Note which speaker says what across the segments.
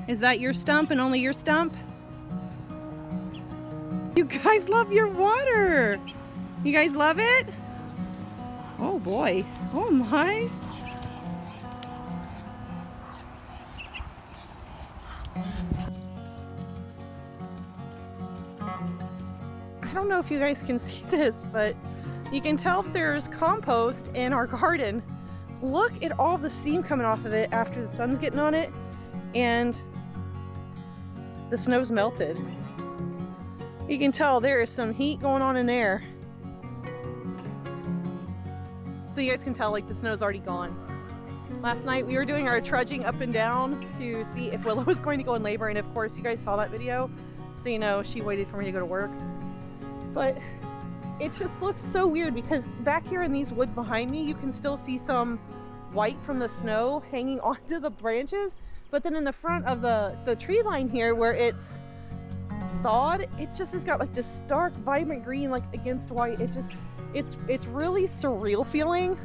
Speaker 1: Is that your stump and only your stump? You guys love your water. You guys love it? Oh boy. Oh my. I don't know if you guys can see this, but you can tell there's compost in our garden. Look at all the steam coming off of it after the sun's getting on it and the snow's melted. You can tell there is some heat going on in there. So you guys can tell like the snow's already gone. Last night we were doing our trudging up and down to see if Willow was going to go in labor, and of course you guys saw that video, so you know she waited for me to go to work. But it just looks so weird because back here in these woods behind me you can still see some white from the snow hanging onto the branches, but then in the front of the tree line here where it's thawed, it just has got like this stark vibrant green like against white. It's really surreal feeling.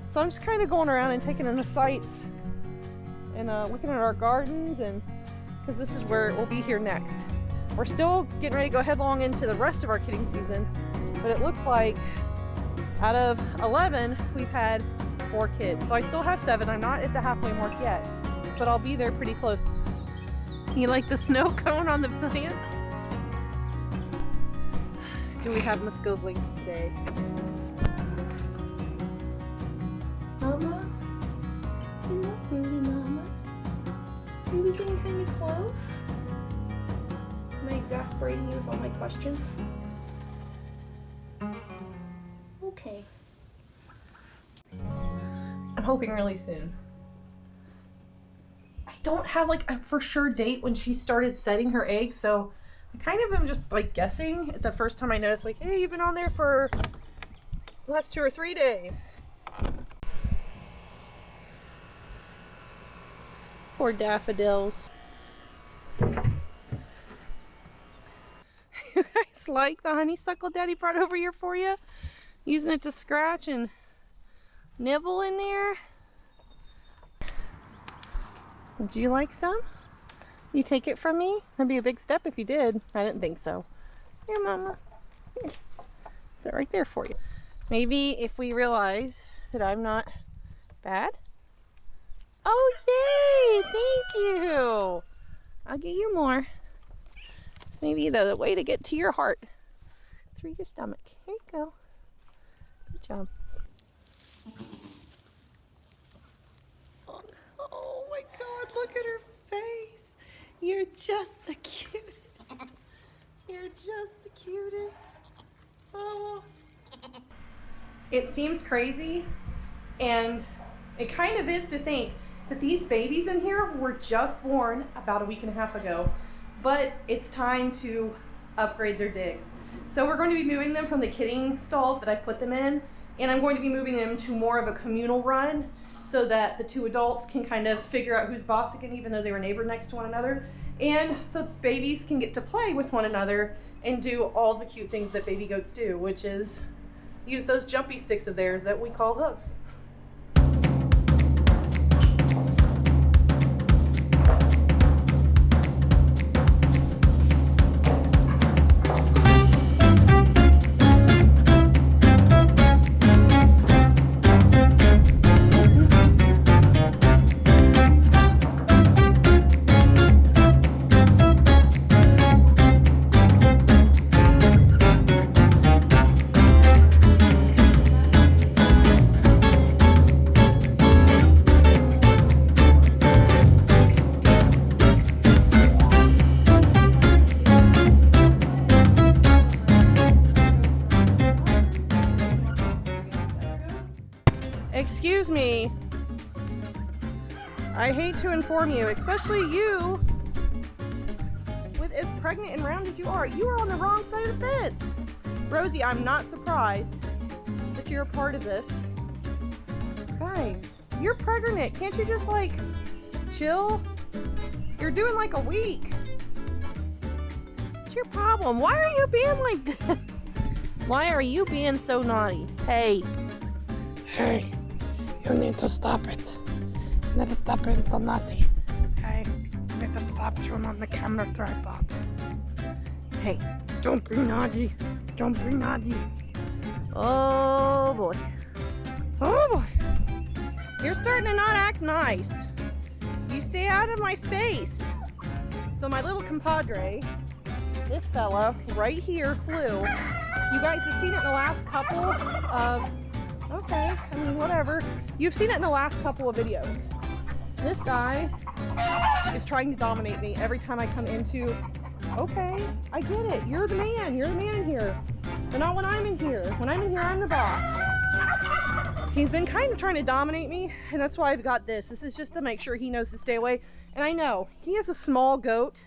Speaker 1: So I'm just kind of going around and taking in the sights and looking at our gardens, and because this is where we'll be here next. We're still getting ready to go headlong into the rest of our kidding season, but it looks like out of 11 we've had 4 kids, so I still have 7. I'm not at the halfway mark yet, but I'll be there pretty close. You like the snow cone on the plants? Do we have Muscovy today? Mama? Isn't that pretty, Mama? Are we getting kind of close? Am I exasperating you with all my questions? Okay. I'm hoping really soon. I don't have like a for sure date when she started setting her eggs, so I kind of am just like guessing. The first time I noticed like, hey, you've been on there for the last 2 or 3 days. Poor daffodils. You guys like the honeysuckle Daddy brought over here for you? Using it to scratch and nibble in there. Would you like some? You take it from me? That'd be a big step if you did. I didn't think so. Here, Mama. Here. Is it right there for you? Maybe if we realize that I'm not bad. Oh, yay! Thank you! I'll get you more. It's maybe the way to get to your heart. Through your stomach. Here you go. Good job. Oh my God, look at her face. You're just the cutest. You're just the cutest. Oh. It seems crazy, and it kind of is to think that these babies in here were just born about a week and a half ago, but it's time to upgrade their digs. So we're going to be moving them from the kidding stalls that I've put them in, and I'm going to be moving them to more of a communal run so that the 2 adults can kind of figure out who's boss again, even though they were neighbored next to one another. And so babies can get to play with one another and do all the cute things that baby goats do, which is use those jumpy sticks of theirs that we call hooks. Excuse me. I hate to inform you, especially you, with as pregnant and round as you are on the wrong side of the fence. Rosie, I'm not surprised that you're a part of this. Guys, you're pregnant. Can't you just like chill? You're doing like a week. What's your problem? Why are you being like this? Why are you being so naughty? Hey, you need to stop it. You need to stop being so naughty. Okay? Make a stop chewing on the camera tripod. Hey, don't be naughty. Don't be naughty. Oh boy. Oh boy. You're starting to not act nice. You stay out of my space. So my little compadre, this fella right here, flew. You guys have seen it in the last couple of, okay, I mean, whatever. You've seen it in the last couple of videos. This guy is trying to dominate me every time I come into, okay, I get it. You're the man in here. But not when I'm in here. When I'm in here, I'm the boss. He's been kind of trying to dominate me, and that's why I've got this. This is just to make sure he knows to stay away. And I know, he is a small goat,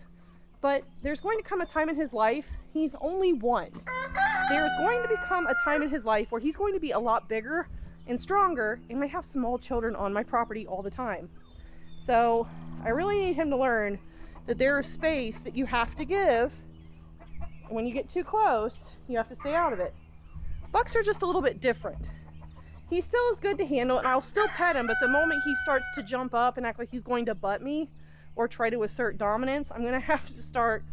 Speaker 1: but there's going to come a time in his life, he's only one. There's going to become a time in his life where he's going to be a lot bigger and stronger and may have small children on my property all the time. So I really need him to learn that there is space that you have to give. And when you get too close, you have to stay out of it. Bucks are just a little bit different. He still is good to handle and I'll still pet him, but the moment he starts to jump up and act like he's going to butt me or try to assert dominance, I'm gonna have to start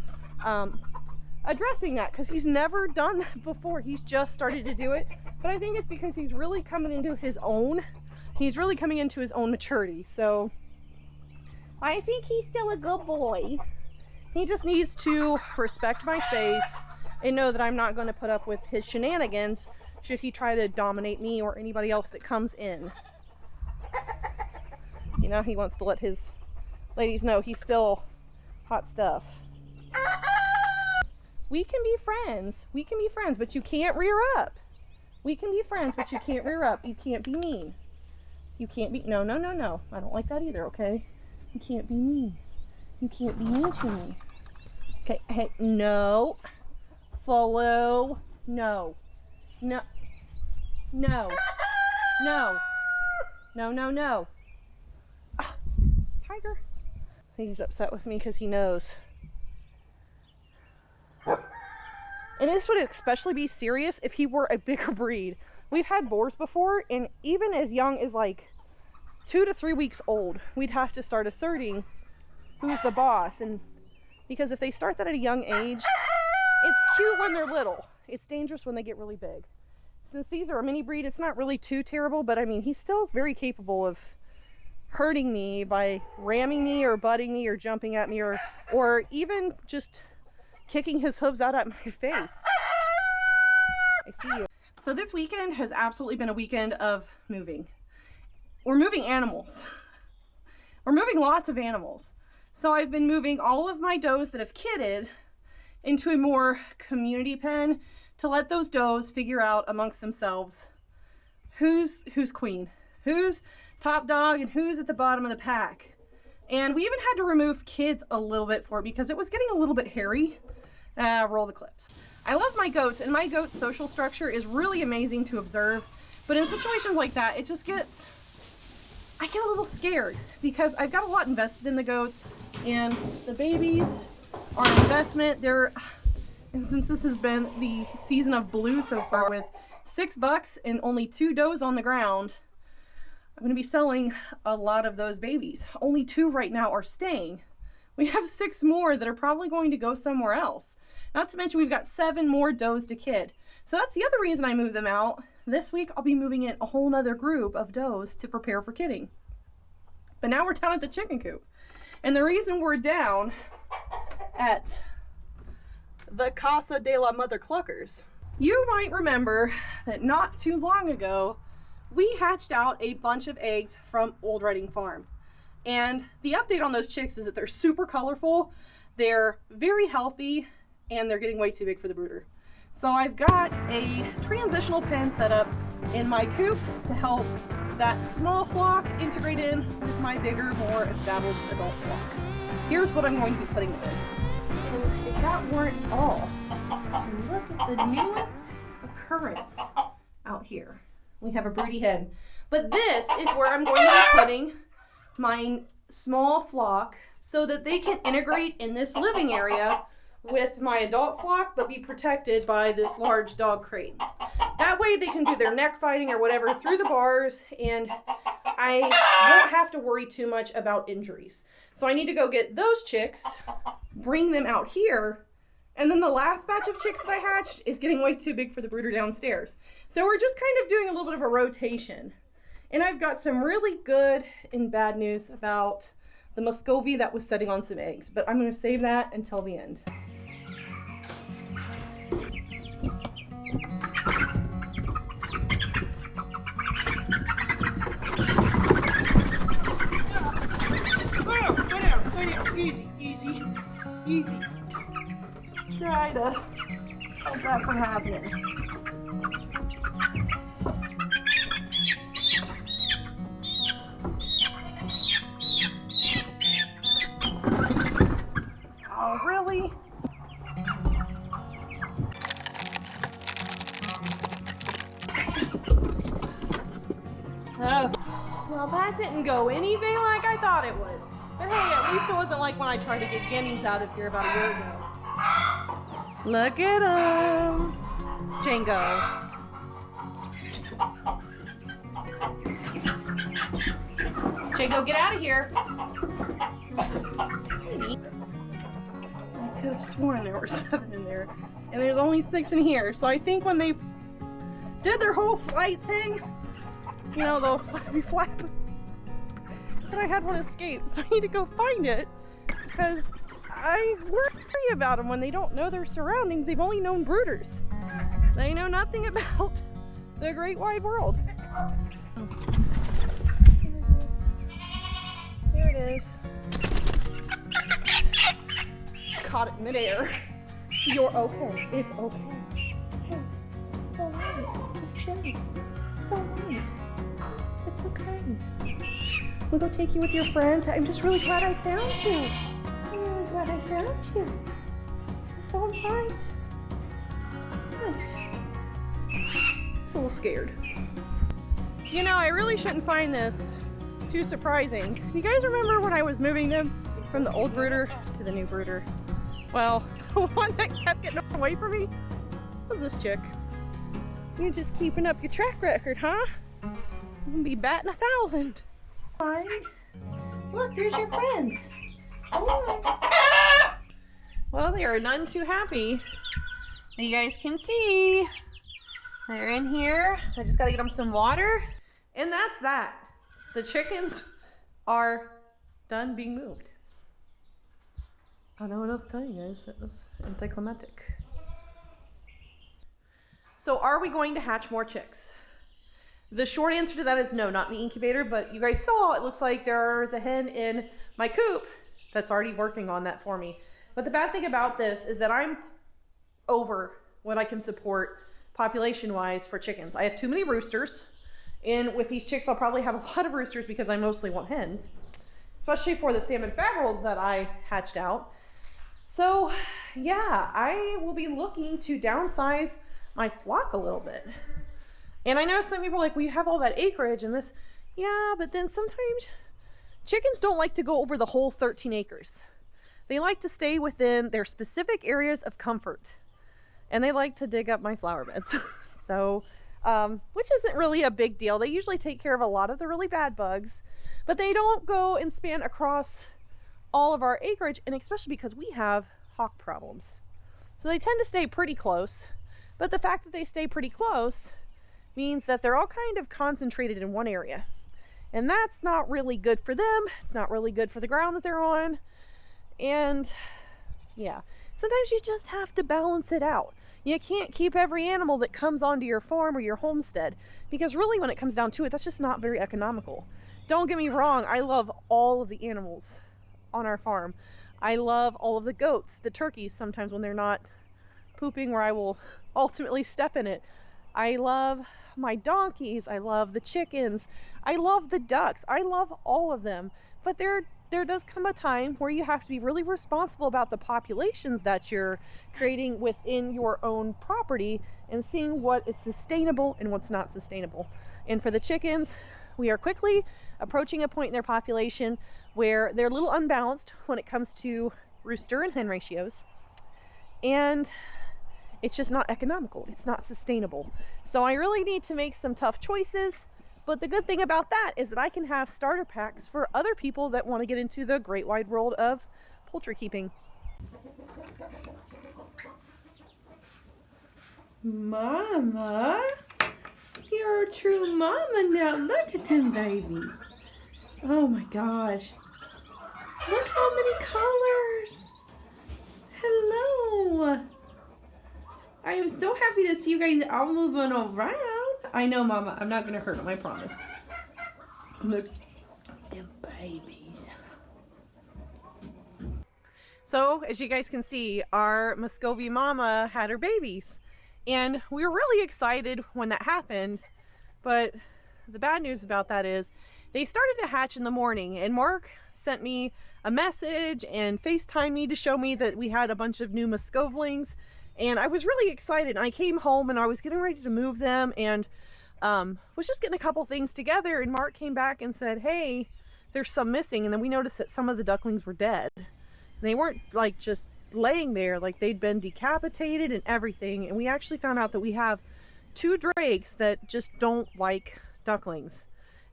Speaker 1: addressing that, because he's never done that before. He's just started to do it, but I think it's because he's really coming into his own. He's really coming into his own maturity. So I think he's still a good boy. He just needs to respect my space and know that I'm not going to put up with his shenanigans should he try to dominate me or anybody else that comes in. You know, he wants to let his ladies know he's still hot stuff. We can be friends. We can be friends, but you can't rear up. We can be friends, but you can't rear up. You can't be mean. You can't be, no. I don't like that either, okay? You can't be mean. You can't be mean to me. Okay, hey, no. Follow. No. No. No. No. No. Ah, tiger. He's upset with me because he knows. And this would especially be serious if he were a bigger breed. We've had boars before, and even as young as like 2 to 3 weeks old, we'd have to start asserting who's the boss. And because if they start that at a young age, it's cute when they're little. It's dangerous when they get really big. Since these are a mini breed, it's not really too terrible, but I mean, he's still very capable of hurting me by ramming me or butting me or jumping at me or even just kicking his hooves out at my face. I see you. So this weekend has absolutely been a weekend of moving. We're moving animals. We're moving lots of animals. So I've been moving all of my does that have kidded into a more community pen to let those does figure out amongst themselves who's queen, who's top dog, and who's at the bottom of the pack. And we even had to remove kids a little bit for it because it was getting a little bit hairy. Roll the clips. I love my goats, and my goats' social structure is really amazing to observe. But in situations like that, I get a little scared because I've got a lot invested in the goats, and the babies are an investment. And since this has been the season of blue so far with 6 bucks and only 2 does on the ground, I'm going to be selling a lot of those babies. Only 2 right now are staying. We have 6 more that are probably going to go somewhere else. Not to mention we've got 7 more does to kid. So that's the other reason I moved them out. This week I'll be moving in a whole nother group of does to prepare for kidding. But now we're down at the chicken coop. And the reason we're down at the Casa de la Mother Cluckers, you might remember that not too long ago, we hatched out a bunch of eggs from Old Reading Farm. And the update on those chicks is that they're super colorful, they're very healthy, and they're getting way too big for the brooder. So I've got a transitional pen set up in my coop to help that small flock integrate in with my bigger, more established adult flock. Here's what I'm going to be putting them in. And if that weren't all, look at the newest occurrence out here. We have a broody hen. But this is where I'm going to be putting my small flock so that they can integrate in this living area with my adult flock, but be protected by this large dog crate. That way they can do their neck fighting or whatever through the bars, and I won't have to worry too much about injuries. So I need to go get those chicks, bring them out here, and then the last batch of chicks that I hatched is getting way too big for the brooder downstairs. So we're just kind of doing a little bit of a rotation. And I've got some really good and bad news about the Muscovy that was setting on some eggs, but I'm going to save that until the end. Easy, easy, easy. Try to help that from happening. Oh, really? Oh, well, that didn't go anything like I thought it would. But hey, at least it wasn't like when I tried to get guineas out of here about a year ago. Look at him. Django. Django, get out of here. I could have sworn there were 7 in there. And there's only 6 in here. So I think when they did their whole flight thing, you know, they'll flappy flap. But I had one escape, so I need to go find it because I worry about them when they don't know their surroundings. They've only known brooders. They know nothing about the great wide world. There it is. Caught it midair. You're okay. It's okay. It's all right. Just chill. It's all right. It's okay. We'll go take you with your friends. I'm just really glad I found you. I'm really glad I found you. It's all right. It's all right. I'm so scared. You know, I really shouldn't find this too surprising. You guys remember when I was moving them from the old brooder to the new brooder? Well, the one that kept getting away from me was this chick. You're just keeping up your track record, huh? I'm gonna be batting 1,000. Fine. Look, there's your friends. Well, they are none too happy. You guys can see they're in here. I just gotta get them some water, and that's that. The chickens are done being moved. I don't know what else to tell you guys. It was anticlimactic. So, are we going to hatch more chicks? The short answer to that is no, not in the incubator, but you guys saw, it looks like there's a hen in my coop that's already working on that for me. But the bad thing about this is that I'm over what I can support population-wise for chickens. I have too many roosters, and with these chicks, I'll probably have a lot of roosters because I mostly want hens, especially for the salmon faverals that I hatched out. So yeah, I will be looking to downsize my flock a little bit. And I know some people are like, well, you have all that acreage and this. Yeah, but then sometimes chickens don't like to go over the whole 13 acres. They like to stay within their specific areas of comfort. And they like to dig up my flower beds. So, which isn't really a big deal. They usually take care of a lot of the really bad bugs, but they don't go and span across all of our acreage, and especially because we have hawk problems. So they tend to stay pretty close, but the fact that they stay pretty close means that they're all kind of concentrated in one area. And that's not really good for them. It's not really good for the ground that they're on. And yeah, sometimes you just have to balance it out. You can't keep every animal that comes onto your farm or your homestead, because really when it comes down to it, that's just not very economical. Don't get me wrong, I love all of the animals on our farm. I love all of the goats, the turkeys, sometimes when they're not pooping where I will ultimately step in it. I love my donkeys, I love the chickens, I love the ducks, I love all of them. But there does come a time where you have to be really responsible about the populations that you're creating within your own property and seeing what is sustainable and what's not sustainable. And for the chickens, we are quickly approaching a point in their population where they're a little unbalanced when it comes to rooster and hen ratios. And it's just not economical. It's not sustainable. So I really need to make some tough choices But the good thing about that is that I can have starter packs for other people that want to get into the great wide world of poultry keeping.
Speaker 2: Mama, you're a true mama now. Look at them babies. Oh my gosh. Look how many colors. Hello. I am so happy to see you guys all moving around. I know, Mama. I'm not going to hurt them, I promise. Look at them babies.
Speaker 1: So, as you guys can see, our Muscovy mama had her babies. And we were really excited when that happened. But the bad news about that is they started to hatch in the morning. And Mark sent me a message and FaceTimed me to show me that we had a bunch of new Muscovlings. And I was really excited. I came home and I was getting ready to move them and was just getting a couple things together. And Mark came back and said, hey, there's some missing. And then we noticed that some of the ducklings were dead. They weren't like just laying there, like they'd been decapitated and everything. And we actually found out that we have 2 drakes that just don't like ducklings.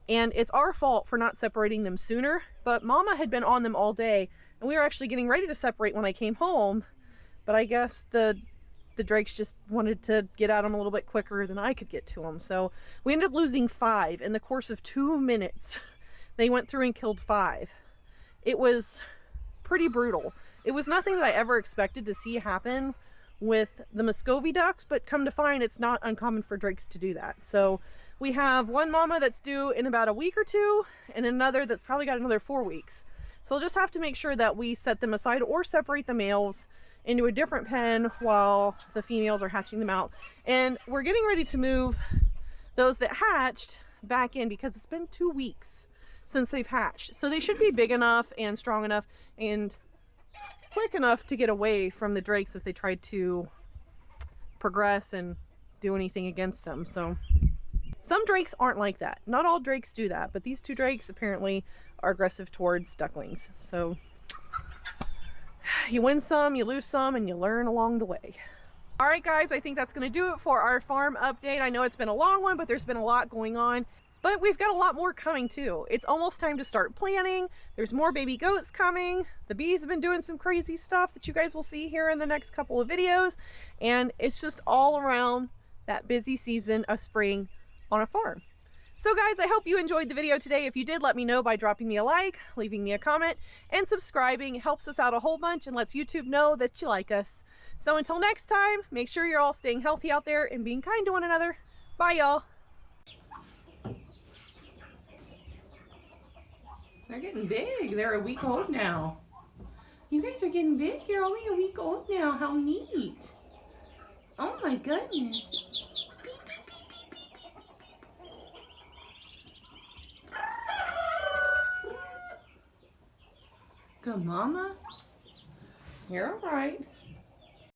Speaker 1: And it's our fault for not separating them sooner. But Mama had been on them all day and we were actually getting ready to separate when I came home. But I guess the drakes just wanted to get at them a little bit quicker than I could get to them. So we ended up losing 5 in the course of 2 minutes. They went through and killed 5. It was pretty brutal. It was nothing that I ever expected to see happen with the Muscovy ducks, but come to find it's not uncommon for drakes to do that. So we have one mama that's due in about a week or 2 and another that's probably got another 4 weeks. So we'll just have to make sure that we set them aside or separate the males into a different pen while the females are hatching them out. And we're getting ready to move those that hatched back in because it's been 2 weeks since they've hatched. So they should be big enough and strong enough and quick enough to get away from the drakes if they tried to progress and do anything against them. So some drakes aren't like that. Not all drakes do that, but these 2 drakes apparently are aggressive towards ducklings. So you win some, you lose some, and you learn along the way. All right, guys, I think that's going to do it for our farm update. I know it's been a long one, but there's been a lot going on. But we've got a lot more coming too. It's almost time to start planning. There's more baby goats coming. The bees have been doing some crazy stuff that you guys will see here in the next couple of videos. And it's just all around that busy season of spring on a farm. So guys, I hope you enjoyed the video today. If you did, let me know by dropping me a like, leaving me a comment, and subscribing. It helps us out a whole bunch and lets YouTube know that you like us. So until next time, make sure you're all staying healthy out there and being kind to one another. Bye, y'all.
Speaker 2: They're getting big. They're a week old now. You guys are getting big. You're only a week old now. How neat. Oh my goodness. Beep, beep, beep, beep, beep, beep, beep. Good mama. You're all right.